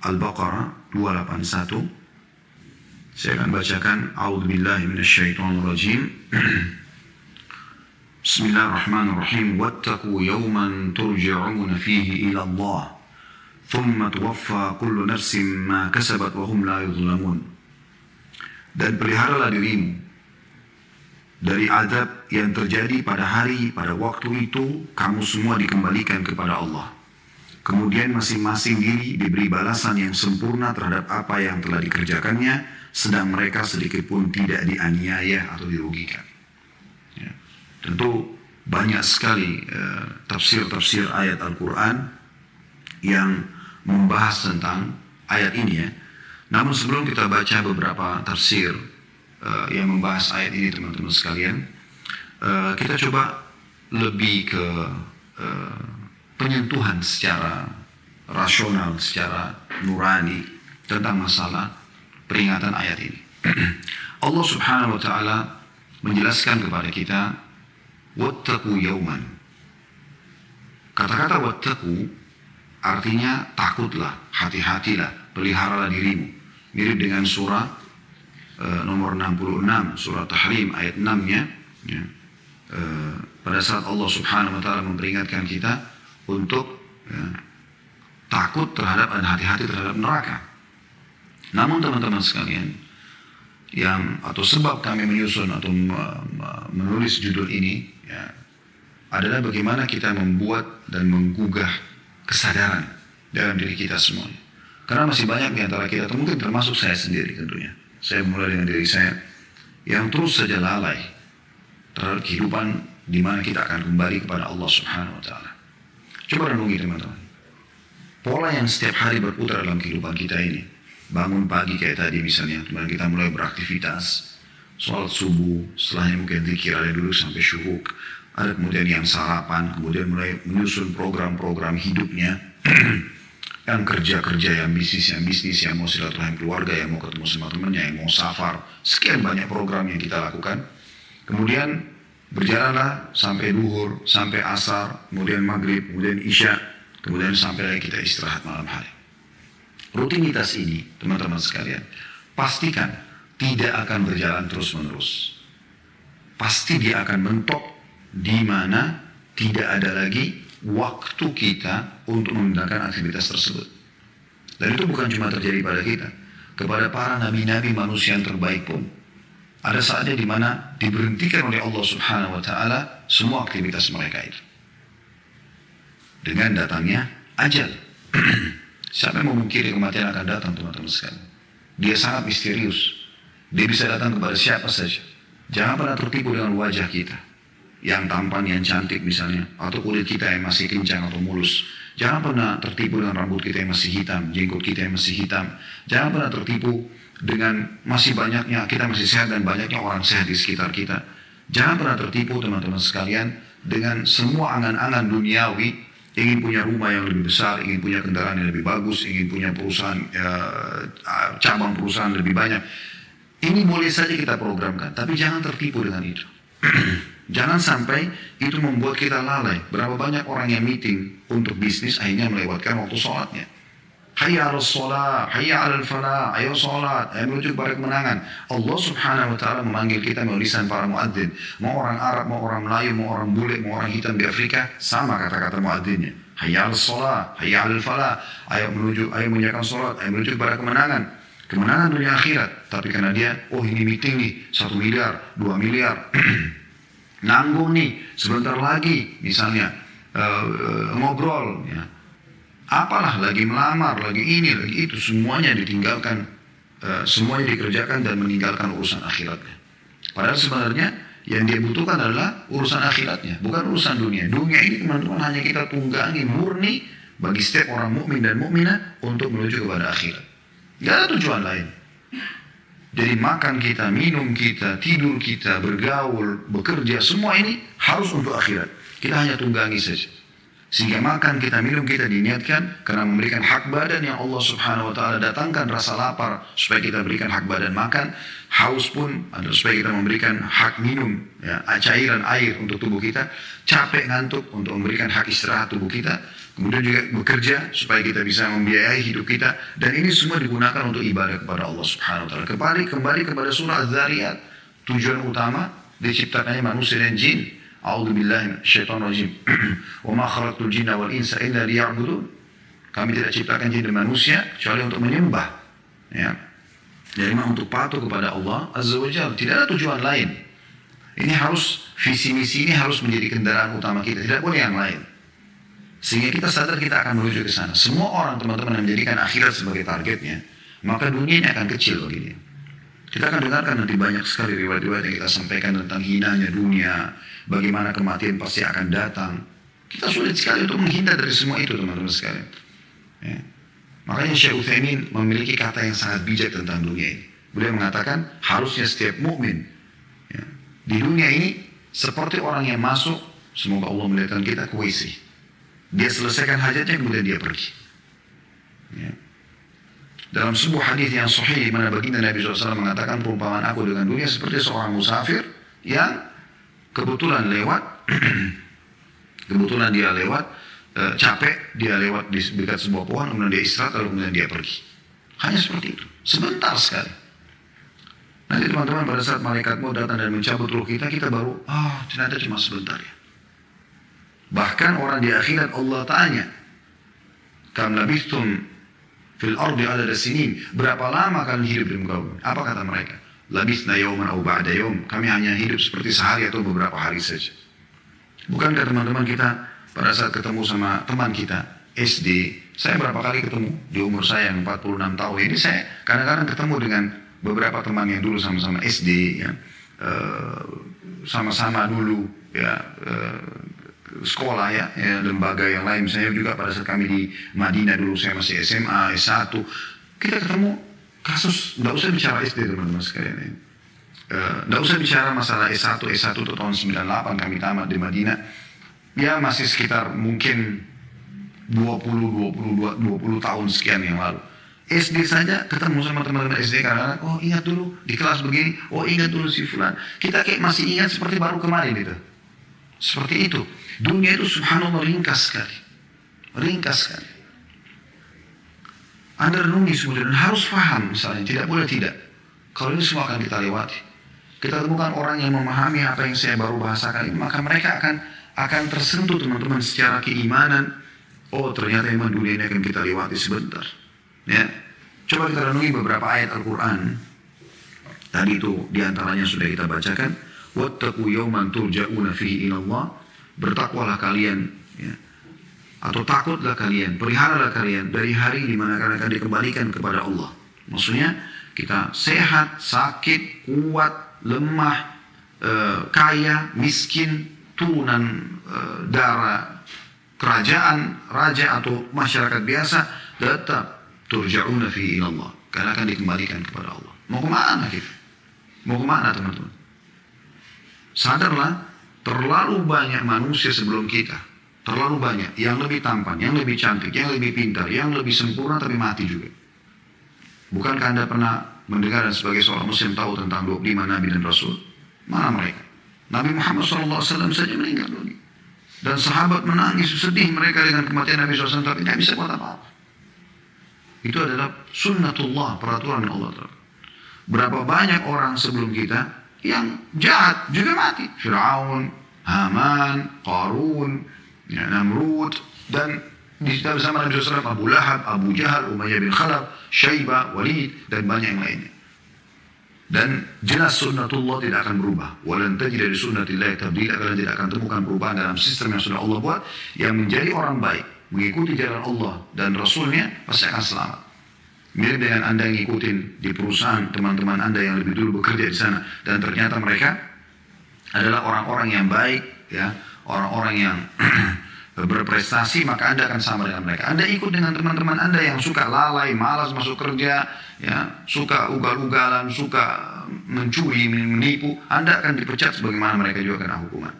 Al-Baqarah 281. Saya akan bacakan A'udzubillahi minasyaitonirrajim. Bismillahirrahmanirrahim. Wattaqu yawman turja'una fihi ila Allah, thumma tuwaffa kullu nafsin ma kasabat wa hum la yuzlamun. Dan peliharalah dirimu dari azab yang terjadi pada waktu itu kamu semua dikembalikan kepada Allah. Kemudian masing-masing diri diberi balasan yang sempurna terhadap apa yang telah dikerjakannya, sedang mereka sedikit pun tidak dianiaya atau dirugikan. Ya. Tentu banyak sekali tafsir-tafsir ayat Al-Quran yang membahas tentang ayat ini ya. Namun sebelum kita baca beberapa tafsir yang membahas ayat ini teman-teman sekalian, kita coba lebih ke penyentuhan secara rasional, secara nurani tentang masalah peringatan ayat ini. Allah Subhanahu wa ta'ala menjelaskan kepada kita, wattaqu yawman. Kata-kata wattaqu artinya takutlah, hati-hatilah, peliharalah dirimu. Mirip dengan surah nomor 66, surah Tahrim ayat 6-nya. Ya. Pada saat Allah Subhanahu wa ta'ala memperingatkan kita untuk takut terhadap dan hati-hati terhadap neraka. Namun teman-teman sekalian, sebab kami menyusun atau menulis judul ini ya, adalah bagaimana kita membuat dan menggugah kesadaran dalam diri kita semuanya. Karena masih banyak di antara kita, atau mungkin termasuk saya sendiri tentunya. Saya mulai dengan diri saya yang terus saja lalai terhadap kehidupan di mana kita akan kembali kepada Allah Subhanahu wa ta'ala. Coba renungi teman-teman. Pola yang setiap hari berputar dalam kehidupan kita ini. Bangun pagi kayak tadi misalnya, kemudian kita mulai beraktivitas, sholat subuh, setelahnya mungkin zikir, ada dulu sampai syuhuk, ada kemudian yang sarapan, kemudian mulai menyusun program-program hidupnya, yang kerja-kerja, yang bisnis, yang mau silaturahim keluarga, yang mau ketemu sama temannya, yang mau safar, sekian banyak program yang kita lakukan. Kemudian berjalanlah sampai duhur, sampai asar, kemudian maghrib, kemudian isya, kemudian sampai lagi kita istirahat malam hari. Rutinitas ini, teman-teman sekalian, pastikan tidak akan berjalan terus-menerus. Pasti dia akan mentok di mana tidak ada lagi waktu kita untuk mengerjakan aktivitas tersebut. Dan itu bukan cuma terjadi pada kita, kepada para nabi-nabi manusia yang terbaik pun. Ada saatnya di mana diberhentikan oleh Allah Subhanahu wa ta'ala semua aktivitas mereka itu. Dengan datangnya ajal. Siapa yang memungkiri kematian akan datang teman-teman sekalian? Dia sangat misterius. Dia bisa datang kepada siapa saja. Jangan pernah tertipu dengan wajah kita yang tampan, yang cantik misalnya, atau kulit kita yang masih kencang atau mulus. Jangan pernah tertipu dengan rambut kita yang masih hitam, jenggot kita yang masih hitam. Jangan pernah tertipu dengan masih banyaknya, kita masih sehat dan banyaknya orang sehat di sekitar kita. Jangan pernah tertipu teman-teman sekalian dengan semua angan-angan duniawi, ingin punya rumah yang lebih besar, ingin punya kendaraan yang lebih bagus, ingin punya perusahaan, cabang perusahaan lebih banyak. Ini boleh saja kita programkan, tapi jangan tertipu dengan itu. Jangan sampai itu membuat kita lalai. Berapa banyak orang yang meeting untuk bisnis akhirnya melewatkan waktu sholatnya. Hayya 'alas shalah, hayya 'alal falah, ayo sholat, ayo menuju kepada kemenangan. Allah Subhanahu wa ta'ala memanggil kita melalui lisan para muadzin. Mau orang Arab, mau orang Melayu, mau orang bule, mau orang hitam di Afrika, sama kata-kata muadzinnya. Hayya 'alas shalah, hayya 'alal falah, ayo mengerjakan sholat, ayo menuju kepada kemenangan. Kemenangan dunia akhirat. Tapi karena dia, ini meeting nih, 1 miliar, 2 miliar. Nanggung nih, sebentar lagi misalnya ngobrol ya. Apalah lagi melamar, lagi ini, lagi itu, semuanya ditinggalkan, semuanya dikerjakan dan meninggalkan urusan akhiratnya. Padahal sebenarnya yang dia butuhkan adalah urusan akhiratnya, bukan urusan dunia. Dunia ini teman-teman hanya kita tunggangi murni bagi setiap orang mukmin dan mukminah untuk menuju kepada akhirat. Gak ada tujuan lain. Jadi makan kita, minum kita, tidur kita, bergaul, bekerja, semua ini harus untuk akhirat. Kita hanya tunggangi saja. Sehingga makan kita, minum kita diniatkan karena memberikan hak badan yang Allah Subhanahu wa ta'ala datangkan rasa lapar supaya kita berikan hak badan makan. Haus pun adalah supaya kita memberikan hak minum ya, cairan air untuk tubuh kita. Capek ngantuk untuk memberikan hak istirahat tubuh kita. Kemudian juga bekerja supaya kita bisa membiayai hidup kita. Dan ini semua digunakan untuk ibadah kepada Allah Subhanahu wa taala. Kembali kepada surah Az-Zariyat. Tujuan utama diciptakannya manusia dan jin. A'udzubillahi minasyaitonir rajim. Wa ma khalaqtul jinna wal insa illa liya'budun. Kami tidak ciptakan jin dan manusia kecuali untuk menyembah. Ya. Jadi memang untuk patuh kepada Allah Azza wa Jalla. Tidak ada tujuan lain. Ini harus, visi misi ini harus menjadi kendaraan utama kita. Tidak boleh yang lain. Sehingga kita sadar kita akan menuju ke sana. Semua orang teman-teman yang menjadikan akhirat sebagai targetnya, maka dunia ini akan kecil bagi dia. Kita akan dengarkan nanti banyak sekali riwayat-riwayat yang kita sampaikan tentang hinanya dunia, bagaimana kematian pasti akan datang. Kita sulit sekali untuk menghindar dari semua itu teman-teman sekalian. Ya. Makanya Syekh Utsaimin memiliki kata yang sangat bijak tentang dunia ini. Beliau mengatakan harusnya setiap mukmin ya, di dunia ini seperti orang yang masuk, semoga Allah melihatkan kita ke WC. Dia selesaikan hajatnya kemudian dia pergi. Ya. Dalam sebuah hadis yang sahih di mana baginda Nabi SAW mengatakan perumpamaan aku dengan dunia seperti seorang musafir yang kebetulan lewat, kebetulan dia lewat, capek, dia lewat di dekat sebuah pohon, kemudian dia istirahat, lalu kemudian dia pergi. Hanya seperti itu, sebentar sekali. Nanti teman-teman pada saat malaikat mau datang dan mencabut ruh kita, kita baru, ternyata cuma sebentar ya. Bahkan orang di akhirat Allah tanya, kam labithtum fil ardi adada sinin, berapa lama kalian hidup di muka bumi? Apa kata mereka? Labithna yawman aw ba'da yawm, kami hanya hidup seperti sehari atau beberapa hari saja. Bukankah teman-teman kita pada saat ketemu sama teman kita SD, saya berapa kali ketemu di umur saya yang 46 tahun ini, saya kadang-kadang ketemu dengan beberapa teman yang dulu sama-sama SD ya, sama-sama dulu ya, sekolah ya, lembaga yang lain. Misalnya juga pada saat kami di Madinah dulu, saya masih SMA, S1, kita ketemu kasus, nggak usah bicara SD teman-teman sekalian ya. Nggak usah bicara masalah S1 itu tahun 98 kami tamat di Madinah, ya masih sekitar mungkin 20 tahun sekian yang lalu. SD saja ketemu sama teman-teman SD kadang-kadang, oh ingat dulu di kelas begini, oh ingat dulu si fulan. Kita kayak masih ingat seperti baru kemarin itu. Seperti itu. Dunia itu subhanallah ringkas sekali. Ringkas sekali. Anda renungi semua dan harus paham misalnya, tidak boleh tidak. Kalau ini semua akan kita lewati. Kita temukan orang yang memahami apa yang saya baru bahasakan ini, maka mereka akan tersentuh teman-teman secara keimanan. Oh ternyata memang dunia ini akan kita lewati sebentar. Ya. Coba kita renungi beberapa ayat Al-Quran. Tadi itu diantaranya sudah kita bacakan. Wattaqu yawman turja'una fihi ilallah. Bertakwalah kalian ya. Atau takutlah kalian, peliharalah kalian dari hari di mana kalian akan dikembalikan kepada Allah. Maksudnya kita sehat, sakit, kuat, lemah, kaya, miskin, turunan darah kerajaan, raja atau masyarakat biasa, tetap turja'una fi ilallah. Kalian akan dikembalikan kepada Allah. Mau kemana kita? Mau kemana teman-teman? Sadarlah, terlalu banyak manusia sebelum kita. Terlalu banyak. Yang lebih tampan, yang lebih cantik, yang lebih pintar, yang lebih sempurna tapi mati juga. Bukankah Anda pernah mendengar dan sebagai seorang muslim tahu tentang 25 Nabi dan Rasul? Mana mereka? Nabi Muhammad SAW saja meninggal dunia. Dan sahabat menangis, sedih mereka dengan kematian Nabi SAW, tapi tidak bisa buat apa-apa. Itu adalah sunnatullah, peraturan Allah. Berapa banyak orang sebelum kita yang jahat juga mati. Fir'aun, Haman, Qarun, ya, Namrud, dan di dalam zaman Nabi SAW Abu Lahab, Abu Jahal, Umayyah bin Khalaf, Syaibah, Walid, dan banyak yang lainnya. Dan jelas sunnatullah tidak akan berubah. Walan tajida li sunnatillahi tabdila, kalian tidak akan temukan perubahan dalam sistem yang sudah Allah buat. Yang menjadi orang baik, mengikuti jalan Allah dan Rasulnya, pasti akan selamat. Mirip dengan Anda yang ngikutin di perusahaan teman-teman Anda yang lebih dulu bekerja di sana, dan ternyata mereka adalah orang-orang yang baik, ya, orang-orang yang berprestasi, maka Anda akan sama dengan mereka. Anda ikut dengan teman-teman Anda yang suka lalai, malas masuk kerja, ya, suka ugal-ugalan, suka mencuri, menipu, Anda akan dipecat sebagaimana mereka juga kena hukuman.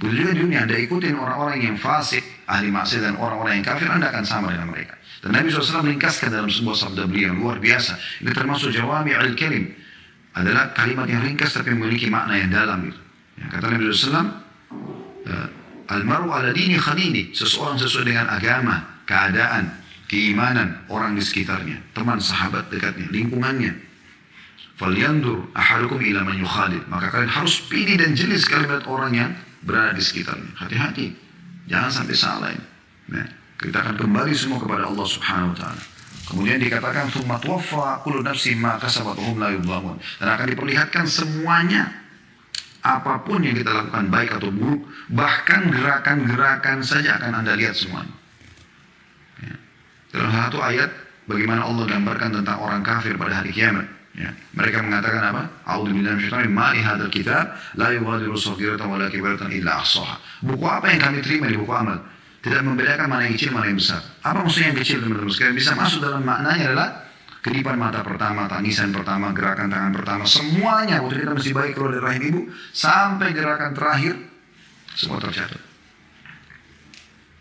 Begitu juga di dunia, Anda ikutin orang-orang yang fasik, ahli maksiat dan orang-orang yang kafir, Anda akan sama dengan mereka. Dan Nabi SAW meringkaskan dalam sebuah sabda beliau yang luar biasa. Ini termasuk jawami al-kalim. Adalah kalimat yang ringkas tapi memiliki makna yang dalam. Ya, kata Nabi SAW, Al-maru ala dini khalili. Seseorang sesuai dengan agama, keadaan, keimanan orang di sekitarnya, teman, sahabat dekatnya, lingkungannya. Falyandur ahadukum ila man yukhalid. Maka kalian harus pilih dan jeli sekali melihat orang yang berada di sekitarnya. Hati-hati, jangan sampai salah ini. Nah, kita akan kembali semua kepada Allah Subhanahu wa taala. Kemudian dikatakan tsumma tuwaffa kullu nafsin ma kasabat wa hum la yudhlamun. Dan akan diperlihatkan semuanya, apapun yang kita lakukan baik atau buruk, bahkan gerakan-gerakan saja akan Anda lihat semuanya. Ya. Dalam satu ayat bagaimana Allah gambarkan tentang orang kafir pada hari kiamat. Ya. Mereka mengatakan apa? A'udzubillahi minasyaitonir rajim. Ma li hadzal kitab la yughadiru shaghiratan wa la kabiratan illa ahsaha. Buku apa yang kami terima di buku amal? Tidak membedakan mana yang kecil, mana yang besar. Apa maksudnya yang kecil, teman-teman sekalian? Bisa masuk dalam maknanya adalah kedipan mata pertama, tangisan pertama, gerakan tangan pertama, semuanya. Waktu kita masih baik keluar dari rahim ibu, sampai gerakan terakhir, semua tercatat.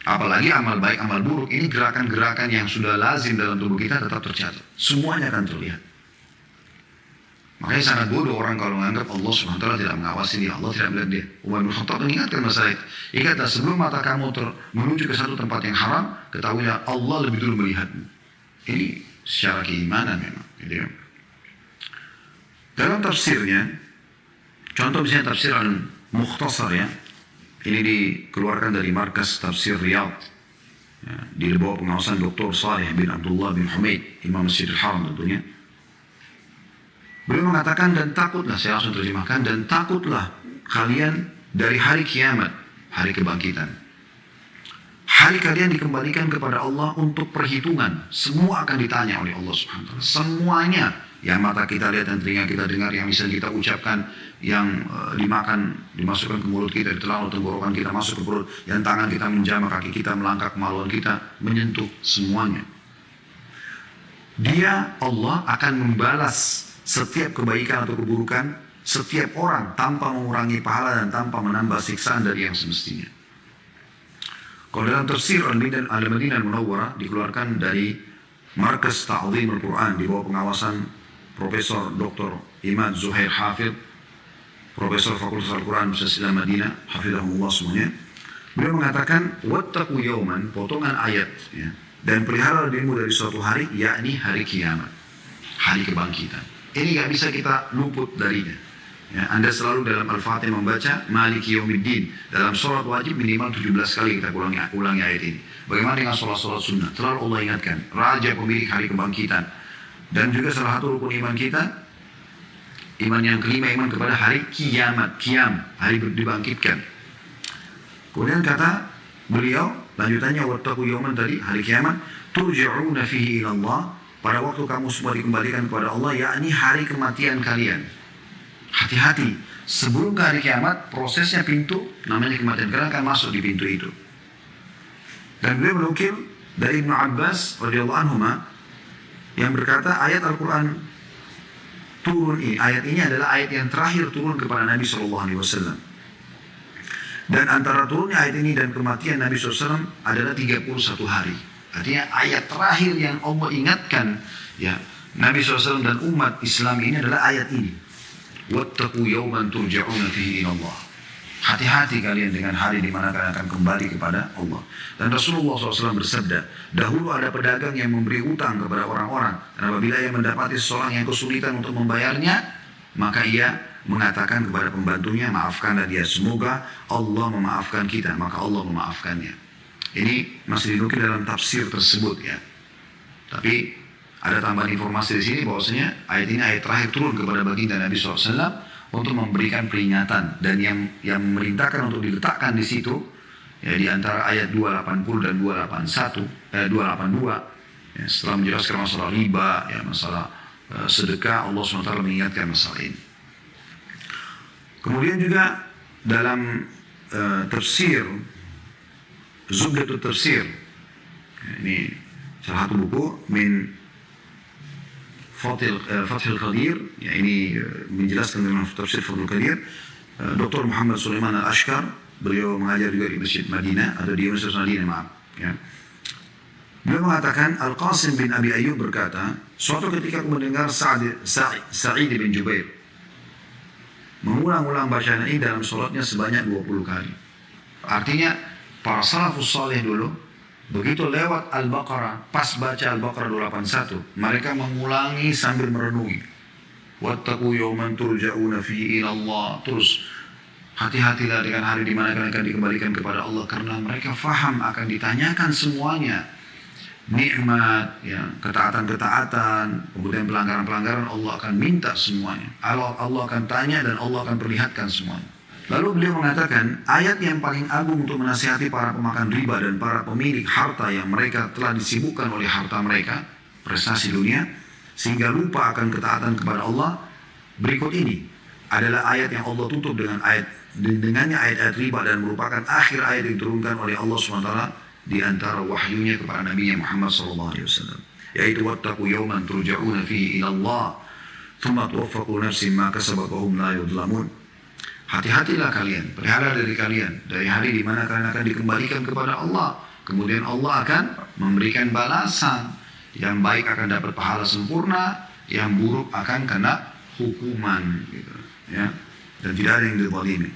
Apalagi amal baik, amal buruk, ini gerakan-gerakan yang sudah lazim dalam tubuh kita tetap tercatat. Semuanya akan terlihat. Makanya sangat bodoh orang kalau menganggap Allah SWT tidak mengawasi dia, Allah tidak melihat dia. Umar bin Khattab mengingatkan masalah itu. Ingatlah, sebelum mata kamu menuju ke satu tempat yang haram, ketahuilah Allah lebih dulu melihatmu. Ini secara keimanan memang. Gitu ya. Dalam tafsirnya, contoh misalnya tafsir Al-Mukhtasar ya, ini dikeluarkan dari markas tafsir Riyadh. Ya, di bawah pengawasan Dr. Saleh bin Abdullah bin Humaid, Imam Masjidil Haram tentunya. Beliau mengatakan, dan takutlah, saya langsung terjemahkan, dan takutlah kalian dari hari kiamat, hari kebangkitan. Hari kalian dikembalikan kepada Allah untuk perhitungan. Semua akan ditanya oleh Allah SWT. Semuanya, yang mata kita lihat dan telinga kita dengar, yang bisa kita ucapkan, yang dimakan, dimasukkan ke mulut kita, ditelan oleh tenggorokan kita, masuk ke perut, yang tangan kita menjamah, kaki kita melangkah, kemaluan kita menyentuh, semuanya. Dia, Allah akan membalas setiap kebaikan atau keburukan setiap orang tanpa mengurangi pahala dan tanpa menambah siksaan dari yang semestinya. Kalau dalam tafsir Al-Madinah Al-Munawwarah dikeluarkan dari Markas Ta'zim Al-Quran di bawah pengawasan Profesor Dr. Imad Zuhair Hafidh, Profesor Fakultas Al-Quran Universitas Madinah, hafizahullah semuanya. Beliau mengatakan, wattaqu yawman, potongan ayat, ya, dan pelihara dirimu dari suatu hari, yakni hari kiamat, hari kebangkitan. Ini gak bisa kita luput darinya. Ya, Anda selalu dalam Al-Fatihah membaca Maliki Yaumiddin. Dalam sholat wajib minimal 17 kali kita ulangi ayat ini. Bagaimana dengan sholat-sholat sunnah? Selalu Allah ingatkan, Raja pemilik hari kebangkitan. Dan juga salah satu rukun iman kita, iman yang kelima, iman kepada hari kiamat, hari dibangkitkan. Kemudian kata beliau, lanjutannya, wattaqu yawman tadi, hari kiamat, turja'una fihi ilallah, pada waktu kamu semua dikembalikan kepada Allah, yakni hari kematian kalian. Hati-hati, sebelum ke hari kiamat, prosesnya pintu, namanya kematian, kalian akan masuk di pintu itu. Dan beliau menukil dari Ibnu Abbas radhiyallahu anhuma yang berkata, ayat Al-Quran turun ini, ayat ini adalah ayat yang terakhir turun kepada Nabi SAW. Dan antara turunnya ayat ini dan kematian Nabi SAW adalah 31 hari. Artinya ayat terakhir yang Allah ingatkan ya Nabi SAW dan umat Islam ini adalah ayat ini. Wattaqu yawman turja'una fihi ilallah. Hati-hati kalian dengan hari di mana kalian akan kembali kepada Allah. Dan Rasulullah SAW bersabda, dahulu ada pedagang yang memberi utang kepada orang-orang. Dan apabila ia mendapati seseorang yang kesulitan untuk membayarnya, maka ia mengatakan kepada pembantunya, maafkanlah dia, semoga Allah memaafkan kita. Maka Allah memaafkannya. Ini masih dinukil dalam tafsir tersebut ya. Tapi ada tambahan informasi di sini bahwasanya ayat ini ayat terakhir turun kepada baginda Nabi SAW untuk memberikan peringatan, dan yang memerintahkan untuk diletakkan di situ ya, di antara ayat 280 dan 282 ya, setelah menjelaskan masalah riba ya, masalah sedekah, Allah SWT mengingatkan masalah ini. Kemudian juga dalam tafsir Zubdatut Tafsir, ini salah satu buku min Fathul Qadir, ya, ini menjelaskan tentang tafsir Fathul Qadir. Dr. Muhammad Sulaiman Al-Ashkar, beliau mengajar juga di Masjid Madinah atau di Universitas Madinah, maaf ya. Beliau mengatakan, Al-Qasim bin Abi Ayyub berkata, suatu ketika aku mendengar Sa'id bin Jubair mengulang-ulang bacaan ini dalam sholatnya sebanyak 20 kali. Artinya para salafus saleh dulu begitu lewat Al-Baqarah, pas baca Al-Baqarah 281, mereka mengulangi sambil merenungi. Wattaqu yawman turja'una fihi ila Allah. Terus hati-hatilah dengan hari di mana kalian akan dikembalikan kepada Allah, karena mereka faham akan ditanyakan semuanya. Nikmat, ya, ketaatan-ketaatan, kemudian pelanggaran-pelanggaran, Allah akan minta semuanya. Allah akan tanya dan Allah akan perlihatkan semuanya. Lalu beliau mengatakan, ayat yang paling agung untuk menasihati para pemakan riba dan para pemilik harta yang mereka telah disibukkan oleh harta mereka, prestasi dunia, sehingga lupa akan ketaatan kepada Allah, berikut ini adalah ayat yang Allah tutup dengannya ayat-ayat riba dan merupakan akhir ayat yang diturunkan oleh Allah SWT di antara wahyunya kepada Nabi Muhammad SAW, yaitu wattaqu yawman turja'una fihi ila Allah thumma tuwaffaqu nafsin ma kasabat wa hum la yudlamun. Hati-hatilah kalian, pelihara dari kalian dari hari di mana kalian akan dikembalikan kepada Allah, kemudian Allah akan memberikan balasan. Yang baik akan dapat pahala sempurna, yang buruk akan kena hukuman, gitu, ya. Dan tidak ada yang dizalimi.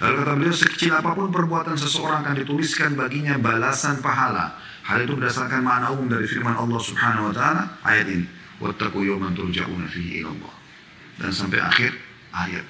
Lalu kata beliau, sekecil apapun perbuatan seseorang akan dituliskan baginya balasan pahala. Hal itu berdasarkan makna umum dari firman Allah Subhanahu wa taala ayat ini, wattaqu yawman turja'una fihi ila Allah, dan sampai akhir ayat.